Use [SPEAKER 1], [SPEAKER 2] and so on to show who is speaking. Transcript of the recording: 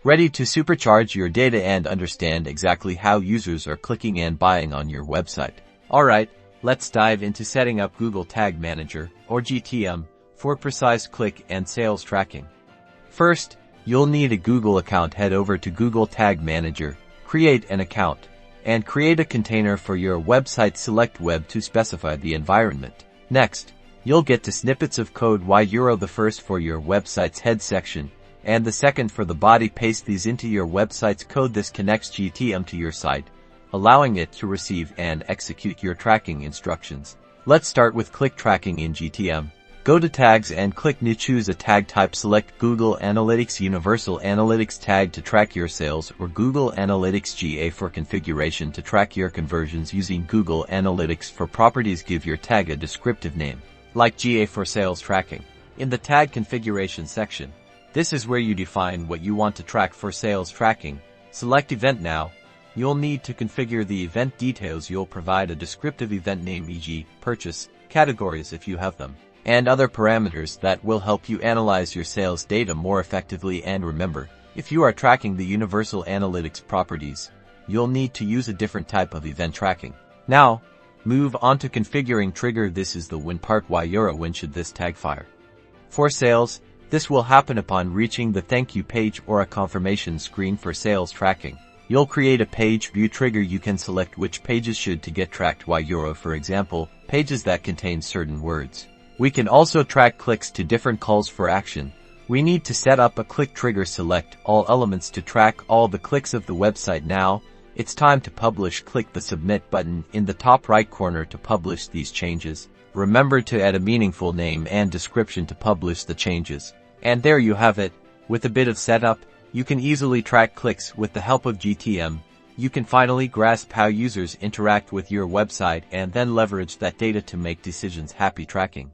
[SPEAKER 1] Ready to supercharge your data and understand exactly how users are clicking and buying on your website. Alright, let's dive into setting up Google Tag Manager, or GTM, for precise click and sales tracking. First, you'll need a Google account. Head over to Google Tag Manager, create an account, and create a container for your website. Select Web to specify the environment. Next, you'll get to snippets of code. the first for your website's head section, and the second for the body. Paste these into your website's code. This connects GTM to your site, allowing it to receive and execute your tracking instructions. Let's start with click tracking in GTM. Go to Tags and click New. Choose a tag type. Select Google Analytics Universal Analytics Tag to track your sales, or Google Analytics GA for configuration to track your conversions using Google Analytics. For properties, give your tag a descriptive name, like GA for sales tracking. In the tag configuration section, this is where you define what you want to track for sales tracking. Select Event now. You'll need to configure the event details. You'll provide a descriptive event name, e.g., purchase, categories if you have them, and other parameters that will help you analyze your sales data more effectively. And remember, if you are tracking the Universal Analytics properties, you'll need to use a different type of event tracking. Now, move on to configuring trigger. This is the when part. When should this tag fire? For sales, this will happen upon reaching the thank you page or a confirmation screen. For sales tracking, you'll create a page view trigger. You can select which pages should to get tracked. For example, pages that contain certain words. We can also track clicks to different calls for action. We need to set up a click trigger. Select all elements to track all the clicks of the website. Now, it's time to publish. Click the Submit button in the top right corner to publish these changes. Remember to add a meaningful name and description to publish the changes. And there you have it. With a bit of setup, you can easily track clicks with the help of GTM. You can finally grasp how users interact with your website and then leverage that data to make decisions. Happy tracking!